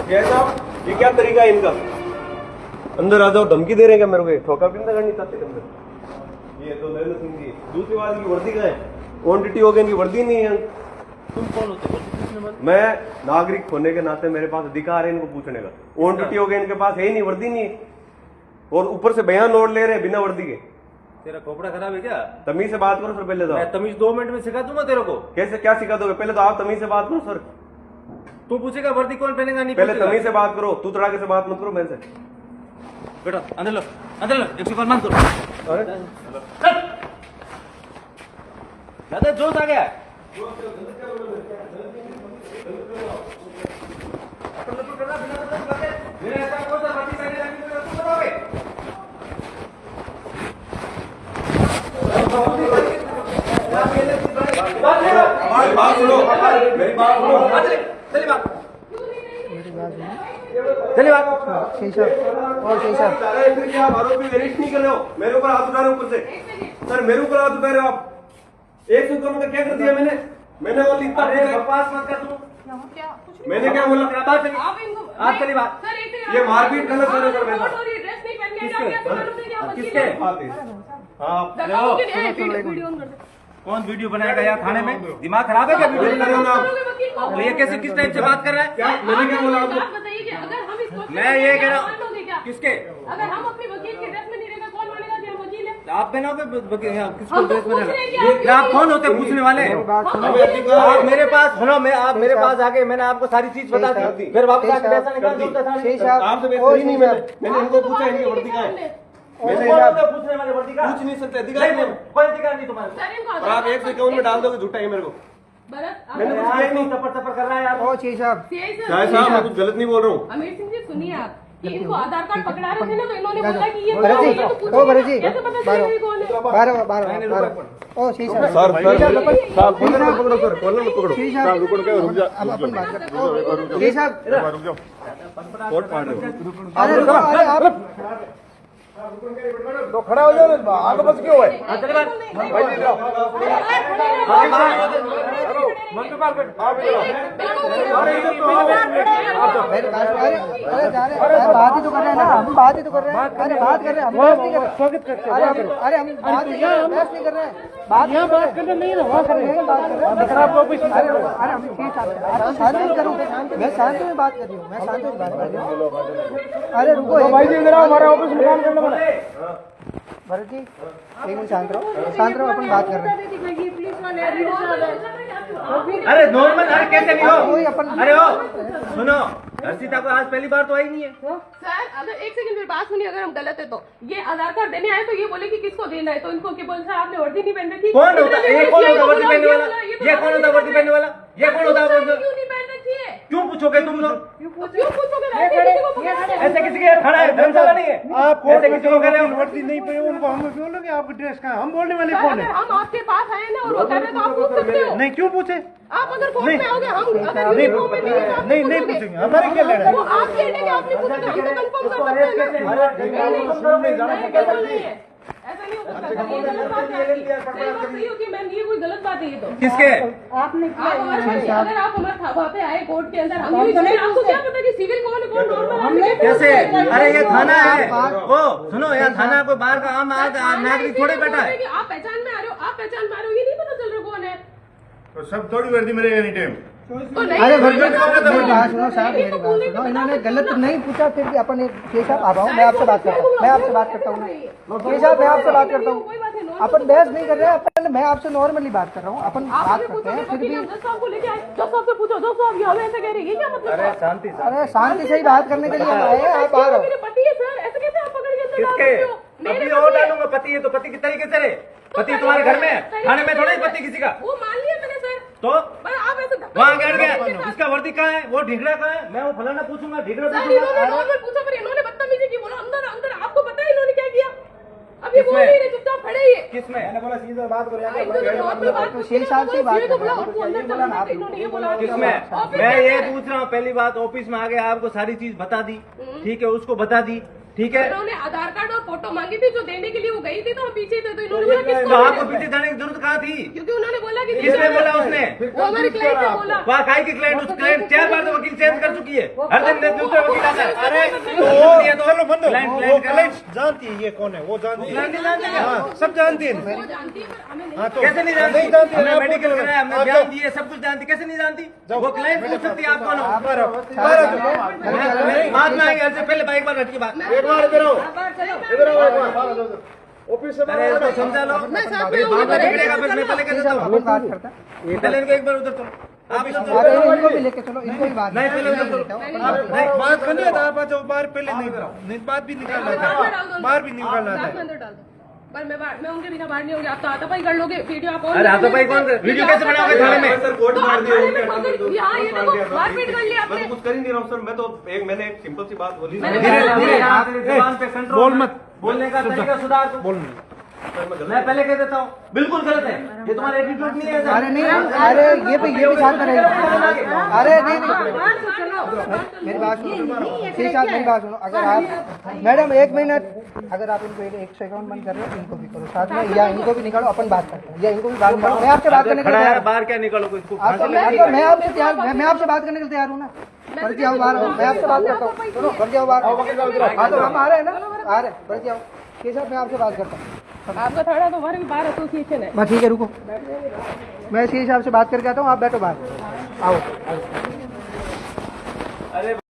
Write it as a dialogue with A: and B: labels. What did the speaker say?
A: साहब ये क्या तरीका है इनका? अंदर आ जाओ, धमकी दे रहे हैं क्या मेरे को? ठोका भी करनी चाहते अंदर। ये तो नरेंद्र सिंह जी। दूसरी बात की वर्दी कहाँ है? क्वांटिटी हो गई, इनकी वर्दी नहीं है।
B: तुम कौन होते हो?
A: मैं नागरिक होने के नाते मेरे पास अधिकार है इनको पूछने का। क्वांटिटी हो गई इनके पास, है ही नहीं, वर्दी नहीं है, और ऊपर से बयान नोट ले रहे हैं बिना वर्दी के।
B: तेरा खोपड़ा खराब है क्या?
A: तमीज से बात करो सर। पहले तो
B: मैं तमीज 2 मिनट में सिखा दूंगा तेरे को।
A: कैसे क्या सिखा दोगे? पहले तो आप तमीज से बात करो सर।
B: तू पूछेगा वर्दी कौन पहनेगा? नहीं
A: पहले
B: पूछेगा।
A: तमीज से बात करो, तू तड़ाके से बात मत करो मेरे से।
B: बेटा अंदर लो, अंदर लो, 105 मान करो।
A: अरे
B: ज्यादा जोश आ गया।
A: बात सुनो, मेरी बात सुनो।
B: चलिए बात, चलिए बात।
A: और आप आरोपी अरेस्ट नहीं कर रहे हो, मेरे ऊपर हाथ उठा रहे हो ऊपर से। सर मेरे ऊपर हाथ उठा रहे हो आप। 100 का क्या कर दिया मैंने? मैंने वो लिखता
B: बकवास मत कर तू।
A: मैंने क्या बोला?
B: आप चलिए बात।
A: ये मारपीट गलत कर रहे हो सर।
B: किसके?
A: हाँ
B: कौन वीडियो बनाएगा यार थाने में? दिमाग खराब है क्या? वीडियो
A: कर रहे हो ना आप?
B: तो ये कैसे, किस टाइप से बात कर रहा है?
A: क्या मैंने क्या बोला आपको?
B: मैं ये कह रहा हूँ, किसके?
C: अगर हम अपने वकील के ड्रेस में नहीं रहेगा कौन मानेगा कि हम वकील हैं?
B: आप पहनोगे किसको
C: हम तो
B: ड्रेस में?
C: पूछ रहे हैं कि आप-
B: आप कौन होते पूछने वाले? आप मेरे पास सुनो, मैं आप मेरे पास आके मैंने आपको सारी चीज बता दी, फिर वापस आके पैसा निकाल दो।
A: आपसे कोई नहीं, मैंने इनको पूछा इनकी वर्दी कहाँ है?
B: मैंने पूछने वाले वर्दी का
A: पूछ नहीं सकते, अधिकार नहीं है।
B: कोई अधिकार नहीं तुम्हारे।
C: सर, इनको
A: और आप 151 में डाल दोगे, झूठा है मेरे को।
C: भरत,
A: मैंने
C: आप-
A: कुछ किया ही नहीं।
B: चप्पर चप्पर कर रहा है यार।
C: CI सर,
A: शायद साहब मैं कुछ गलत नहीं बोल रहा हूँ।
C: अमीर सिंह जी सुनिए आप, कि इनको आधार कार्ड पकड़ा रहे थे ना, तो इन्होंने बोला कि ये
D: भरत जी,
C: ये तो पूछो
D: ओ भरत जी,
C: कैसे पता चलेगा ये कौन है?
D: बारह ओ शी सर
A: सर कॉलर मत पकड़ो सर, कॉलर मत पकड़ो।
D: साहब रुको, रुक जाओ, अब अपन बात करते हैं। जी साहब
A: रुक जाओ, कोर्ट पाड़ रहे हो।
D: अरे रुको, अरे आप
A: तो खड़ा हो जाओ ना, आगे बच क्यों है?
B: चले बात।
D: अरे जा रहे हैं, बात ही तो कर रहे हैं ना, हम बात ही तो कर रहे हैं। अरे बात कर रहे हैं, हम बहस नहीं कर रहे। स्वागत करते हैं। अरे हम बात नहीं कर रहे, बहस नहीं कर रहे हैं। बात यहाँ बात करना नहीं है, वहाँ कर रहे हैं, बात कर रहे हैं। अरे हम ठीक है, शांति करो, मैं शांति में बात कर रही हूँ, मैं शांति में बात कर रही हूँ। अरे रुको भाई जी, इधर हमारे ऑफिस में काम करना पड़ा। भरत जी एक मिनट शांत रहो, अपन बात कर रहे हैं।
B: अरे नॉर्मल, अरे कैसे नहीं
D: वही
B: हो?
D: अपन-
B: अरे हो सुनो, हर्षिता को आज पहली बार तो आई नहीं है।
C: सर अगर एक सेकंड में बात सुनिए, अगर हम गलत है तो ये आधार कार्ड देने आए तो ये बोले कि किसको देना है, तो इनको क्या बोल सर आपने वर्दी नहीं पहन रखी?
B: कौन होता है? ये कौन होता है वर्दी पहनने वाला?
C: तो
B: ये कौन होता है वर्दी पहनने वाला? ये कौन होता है?
C: क्यों नहीं पहन रखी है?
B: क्यों पूछोगे तुम लोग?
C: क्यों पूछोगे? ऐसे किसी को पकड़ा है?
B: ऐसे किसी के खड़ा है, धर्मशाला नहीं है।
E: आप
B: ऐसे किसी को कह रहे हो?
E: वर्दी नहीं पहने उनको हम बोलोगे आपका ड्रेस कहाँ? हम बोलने वाले
C: सर,
E: कौन
C: अगर
E: है?
C: हम आपके पास आए ना और वो कह रहे हैं तो आप पूछ सकते हो।
E: नहीं क्यों पूछे?
C: आप अगर कोर्ट में आओगे, हम अगर
E: नहीं,
C: यूनिफॉर्म में नहीं है, तो आप
E: नहीं
C: पूछोगे।
E: पूछेंगे, हमारे क्या लेना
C: वो
E: है?
C: आपके है कि आपने पूछा, हम तो कंफर्म कर सकते हैं ना। नहीं, ऐसा नहीं हो सकता। ये गलत बात है आपकी। सही बात सही होगी मैम, ये कोई गलत बात है ये तो।
B: किसके?
C: आप अगर आप हमारे वहाँ पे आए कोर्ट के अंदर, हम आपको क्या पता कि सिविल कौन है कौन नॉर्मल है?
B: कैसे? अरे ये थाना है। ओ सुनो, यह थाना कोई बाहर का आम नागरिक थोड़े बैठा है।
C: आप पहचान में आ रहे हो, आप पहचान में आ रहे हो, ये नहीं पता चल रहा कौन है।
E: तो सब थोड़ी वर्दी मिलेगा एनी टाइम।
C: तो नहीं,
D: अरे भरत जी
C: नहीं,
D: मेरी बात सुनो साहब, मेरी बात सुनो। इन्होंने गलत नहीं पूछा, फिर भी अपन एक शेख साहब आ मैं आपसे बात करता हूँ, मैं आपसे बात करता हूँ। शेख साहब मैं आपसे बात करता हूँ, अपन बहस नहीं कर रहे हैं, अपन मैं आपसे नॉर्मली बात कर रहा हूँ, अपन बात करते हैं। फिर भी
C: जज साहब को लेके आए, जज साहब से पूछो, जज साहब यहाँ ऐसे कह रहे हैं, ये क्या मतलब?
B: अरे शांति से।
D: अरे शांति से ही बात करने के लिए हम आए हैं, आप आ रहे हो।
C: मेरे पति है सर, ऐसे कैसे आप पकड़ के अंदर डाल
B: किसके?
C: सकते हो? मेरे
B: अभी
C: पति
B: और
C: है।
B: डालूंगा। पति है तो पति की तरीके से रहे। पति तुम्हारे घर में है, थाने में थोड़ा ही पति किसी का।
C: वो मान लिया मैंने सर,
B: तो
C: पर आप ऐसे धक्का
B: वहाँ
C: नहीं
B: गड़
C: कर
B: गया,
C: सकते सर।
B: इसका वर्दी कहाँ है? वो ढिगड़ा कहाँ है? मैं वो फलाना पूछूंगा, ढिगड़ा
C: सर इन्होंने
B: पूछूंगा।
C: नॉर्मल पूछा, पर इन्होंने बदतमीजी की, बोला अंदर अंदर। आपको पता है इन्होंने क्या किया? अभी बोल
B: किसमें?
C: नहीं रहे, चुपचाप खड़े ही है।
B: किसमें?
E: बोला सीधा बात करो
C: एक तो नॉर्मल बात
D: तो शेख साहब से ही बात कर रहे हैं।
C: अंदर चलना है, इन्होंने ये बोला।
B: किसमें?
C: ऑफिस
B: मैं
C: में
B: ये
C: है।
B: पूछ रहा हूँ, पहली बात ऑफिस में आ गया, आपको सारी चीज बता दी, ठीक है, उसको बता दी, ठीक है।
C: उन्होंने आधार कार्ड और फोटो मांगी थी, जो देने के लिए वो गई थी, तो हम पीछे थे, तो इन्होंने बोला
B: तो
C: किसको
B: आपको
C: देने?
B: पीछे जाने की जरूरत कहाँ थी?
C: क्योंकि उन्होंने बोला कि
B: किसने बोला उसने?
C: वो हमारे क्लाइंट ने बोला।
B: वहाँ खाई की क्लाइंट, उस क्लाइंट 4 बार तो वकील चेंज कर चुकी है, हर दिन दूसरा वकील आता है।
C: अरे
E: चलो बंदो, वो
B: क्लाइंट
E: क्लाइंट जानती है ये कौन है, वो जानती है,
B: नहीं जानते क्या?
E: हाँ सब जानती है।
C: वो जानती है, पर हमें नहीं।
E: हाँ तो
B: कैसे नहीं जानती?
E: नहीं जानती,
B: हमने
E: आप
B: मेडिकल
E: बोलो।
B: कराया, हमने
E: आप
B: बयान
E: जाओ।
B: दिए, सब कुछ जानती, कैसे नहीं जानती?
E: जाओ।
B: वो क्लाइंट पूछ सकती है आप कौन हो?
D: मेरे
B: बाद में आएंगे, ऐसे पहले एक बार हटकी बात।
E: एक बार इधर आओ,
C: चलो
E: इधर आओ एक बार, ऑफिस से
B: अरे इसको समझा लो,
C: मैं साथ में
B: बाद में
C: आऊंगा।
B: बिगड़ेगा, फिर मैं पहले कह देता हूँ।
D: बात करता है।
B: पहले इनको एक बार उधर चलो, आप इधर चलो।
D: अरे इनको भी लेके चलो, इनको भी बात
B: नहीं, पहले उधर चलो।
E: नहीं बात करनी है तो आप जाओ बाहर, पहले नहीं बात भी निकालना था, बाहर भी निकालना
C: साथ में
E: था।
C: अंदर डाल दो। पर मैं उनके बिना बाहर नहीं होगी। आप तो हाथापाई कर लोगे, वीडियो आप
B: अरे हाथापाई कौन कर? वीडियो कैसे बनाओगे थाने में?
A: सर कोर्ट मार दिया,
C: थाने
A: उनके
C: में
A: हाथ में
C: पकड़- यहाँ ये देखो, मारपीट कर लिया
A: मैं तो
C: आपने।
A: कुछ कर ही नहीं रहा हूँ सर, मैं तो मैंने एक सिंपल सी बात बोली।
C: मैंने
B: धीरे
C: कहा-
B: धीरे यहाँ से जुबान पे कंट्रोल,
E: बोल मत।
B: बोलने का तरीका सुधार दो। मैं पहले कह देता हूँ, बिल्कुल गलत है, ये तुम्हारा एटीट्यूड नहीं है।
D: अरे नहीं, अरे ये भी साथ करेगा। अरे नहीं मेरी बात सुनो, श्री साहब मेरी बात सुनो। अगर आप मैडम 1 मिनट, अगर आप इनको 1 सेकंड बंद कर रहे हो, इनको भी करो साथ में, या इनको भी निकालो, अपन बात करते हैं, या इनको भी बात करो। मैं आपसे बात करने के लिए
B: खड़ा है,
D: तैयार हूँ।
B: बाहर क्या निकालोगे इसको?
D: मैं आपसे तैयार, मैं आपसे बात करने के लिए तैयार हूँ ना। बढ़ जाओ बाहर, मैं आपसे बात करता हूँ। सुनो, बढ़ जाओ बाहर। हाँ तो हम आ रहे हैं ना, आ रहे हैं, बढ़ जाओ। श्री साहब मैं आपसे बात करता हूँ।
C: आपका थोड़ा तो हमारे भी बार एसोसिएशन है।
D: बस ठीक है, रुको, मैं श्री साहब से बात करके आता हूँ, आप बैठो बाहर, आओ।
B: अरे